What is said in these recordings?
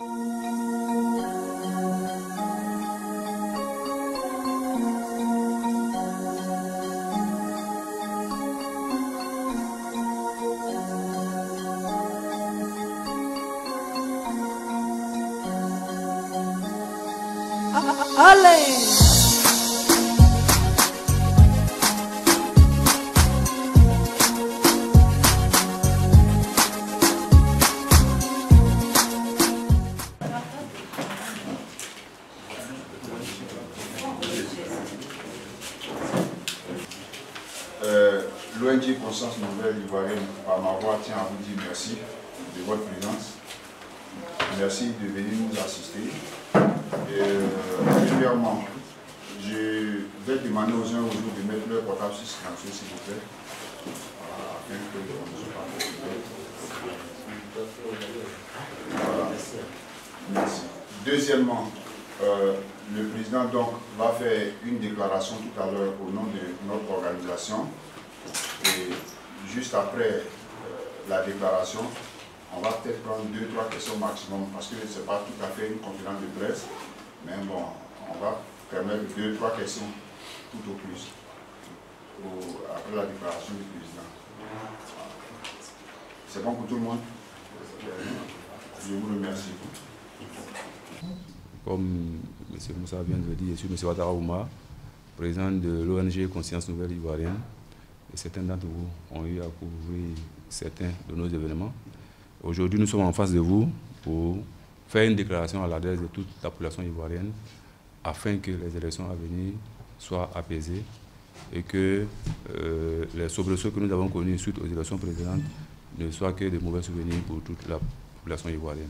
Allez! L'ONG Conscience Nouvelle Ivoirienne, par ma voix, tient à vous dire merci de votre présence. Merci de venir nous assister. Premièrement, je vais demander aux uns aux autres de mettre leur portable sur silencieux, s'il vous plaît. Afin que on ne soit pas perturbé. Voilà. Merci. Deuxièmement, le président donc va faire une déclaration tout à l'heure au nom de notre organisation. Et juste après la déclaration, on va peut-être prendre 2-3 questions maximum parce que ce n'est pas tout à fait une conférence de presse, mais bon, on va permettre 2-3 questions tout au plus après la déclaration du président. C'est bon pour tout le monde? Je vous remercie. Comme M. Moussa vient de le dire, je suis M. Ouattara Ouma, président de l'ONG Conscience Nouvelle Ivoirienne. Et certains d'entre vous ont eu à couvrir certains de nos événements. Aujourd'hui, nous sommes en face de vous pour faire une déclaration à l'adresse de toute la population ivoirienne afin que les élections à venir soient apaisées et que les soubresauts que nous avons connus suite aux élections précédentes ne soient que de mauvais souvenirs pour toute la population ivoirienne.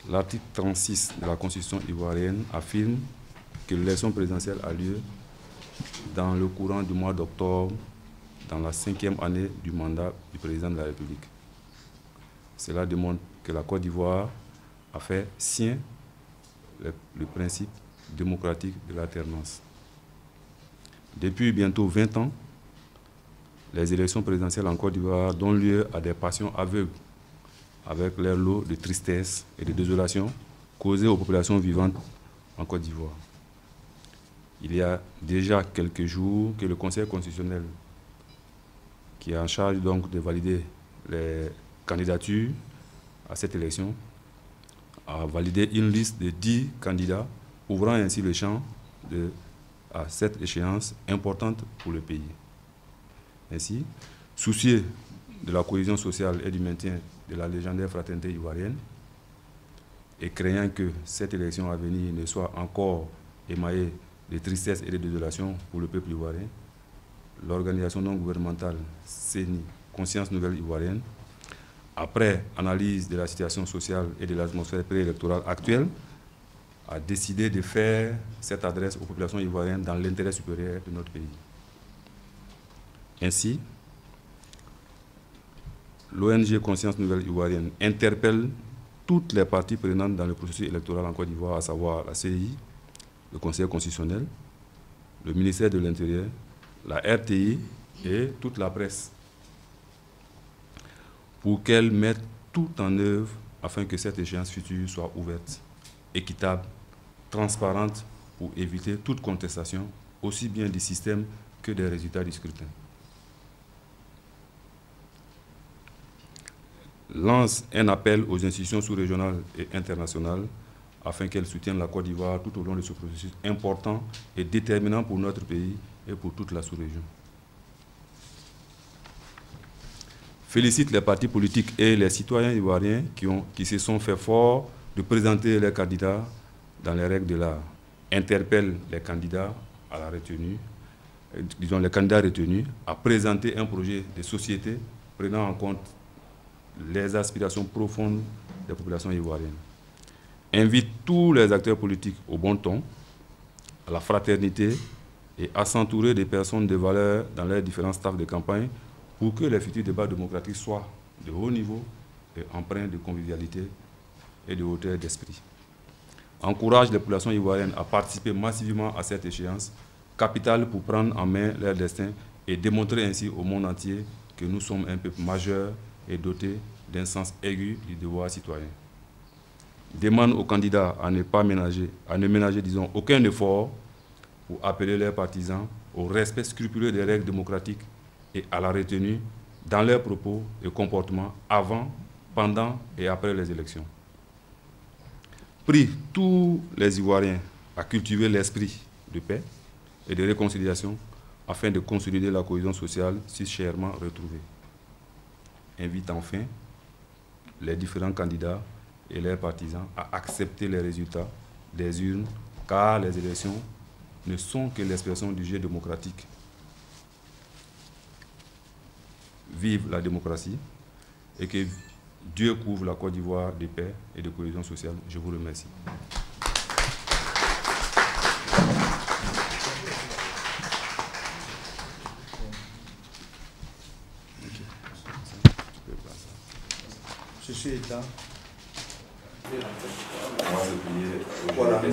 L'article 36 de la Constitution ivoirienne affirme que l'élection présidentielle a lieu dans le courant du mois d'octobre, dans la 5e année du mandat du président de la République. Cela démontre que la Côte d'Ivoire a fait sien le principe démocratique de l'alternance. Depuis bientôt 20 ans, les élections présidentielles en Côte d'Ivoire donnent lieu à des passions aveugles, avec leur lot de tristesse et de désolation causées aux populations vivantes en Côte d'Ivoire. Il y a déjà quelques jours que le Conseil constitutionnel, qui est en charge donc de valider les candidatures à cette élection, a validé une liste de 10 candidats, ouvrant ainsi le champ à cette échéance importante pour le pays. Ainsi, soucieux de la cohésion sociale et du maintien de la légendaire fraternité ivoirienne, et craignant que cette élection à venir ne soit encore émaillée de tristesse et de désolation pour le peuple ivoirien, l'organisation non gouvernementale CENI, Conscience Nouvelle Ivoirienne, après analyse de la situation sociale et de l'atmosphère préélectorale actuelle, a décidé de faire cette adresse aux populations ivoiriennes dans l'intérêt supérieur de notre pays. Ainsi, l'ONG Conscience Nouvelle Ivoirienne interpelle toutes les parties prenantes dans le processus électoral en Côte d'Ivoire, à savoir la CEI, le Conseil constitutionnel, le ministère de l'Intérieur, la RTI et toute la presse, pour qu'elles mettent tout en œuvre afin que cette échéance future soit ouverte, équitable, transparente, pour éviter toute contestation, aussi bien du système que des résultats du scrutin. Lance un appel aux institutions sous-régionales et internationales afin qu'elles soutiennent la Côte d'Ivoire tout au long de ce processus important et déterminant pour notre pays et pour toute la sous-région. Félicite les partis politiques et les citoyens ivoiriens qui se sont fait fort de présenter leurs candidats dans les règles de l'art. Interpelle les candidats à la retenue, disons les candidats retenus, à présenter un projet de société prenant en compte les aspirations profondes des populations ivoiriennes. Invite tous les acteurs politiques au bon ton, à la fraternité et à s'entourer des personnes de valeur dans leurs différents staffs de campagne pour que les futurs débats démocratiques soient de haut niveau et empreints de convivialité et de hauteur d'esprit. Encourage les populations ivoiriennes à participer massivement à cette échéance, capitale pour prendre en main leur destin et démontrer ainsi au monde entier que nous sommes un peuple majeur et doté d'un sens aigu du devoir citoyen. Demande aux candidats à ne ménager, disons, aucun effort pour appeler leurs partisans au respect scrupuleux des règles démocratiques et à la retenue dans leurs propos et comportements avant, pendant et après les élections. Prie tous les Ivoiriens à cultiver l'esprit de paix et de réconciliation afin de consolider la cohésion sociale si chèrement retrouvée. Invite enfin les différents candidats et leurs partisans à accepter les résultats des urnes, car les élections ne sont que l'expression du jeu démocratique. Vive la démocratie et que Dieu couvre la Côte d'Ivoire de paix et de cohésion sociale. Je vous remercie. Ceci étant, Voilà. Le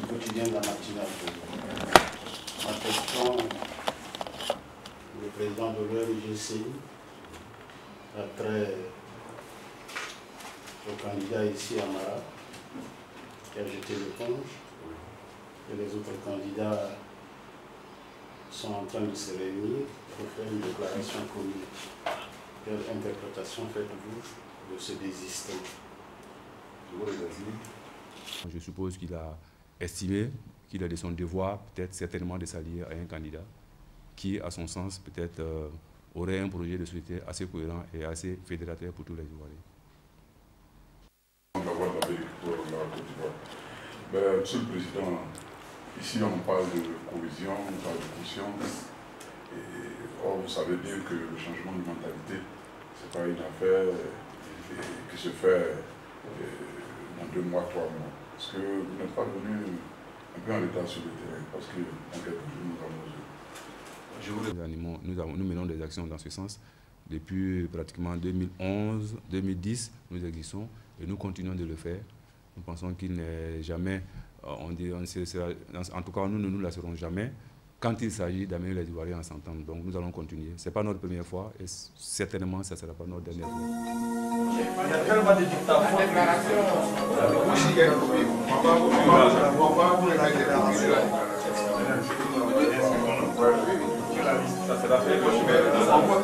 quotidien de la matinale. Ma question, le président de l'ONGCI a trait au candidat ici à Mara, qui a jeté l'éponge, et les autres candidats sont en train de se réunir pour faire une déclaration commune. Quelle interprétation faites-vous de ce désistement? Je suppose qu'il a estimé qu'il a de son devoir, peut-être certainement, de s'allier à un candidat qui, à son sens, peut-être aurait un projet de société assez cohérent et assez fédérateur pour tous les Ivoiriens. Monsieur le Président, ici on parle de cohésion, on parle de conscience. Or, vous savez bien que le changement de mentalité, ce n'est pas une affaire qui se fait dans 2 mois, 3 mois. Parce que vous n'êtes pas venu un peu en retard sur le terrain, parce que dans quelques jours, nous menons des actions dans ce sens. Depuis pratiquement 2011, 2010, nous existons et nous continuons de le faire. Nous pensons qu'il n'est jamais, en tout cas nous ne nous lasserons jamais quand il s'agit d'amener les Ivoiriens à s'entendre. Donc nous allons continuer. Ce n'est pas notre première fois et certainement ce ne sera pas notre dernière fois. il y a tellement de dictateurs.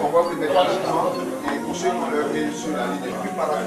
On va vous mettre et pour ceux qui ont leur mail sur la ligne, plus par la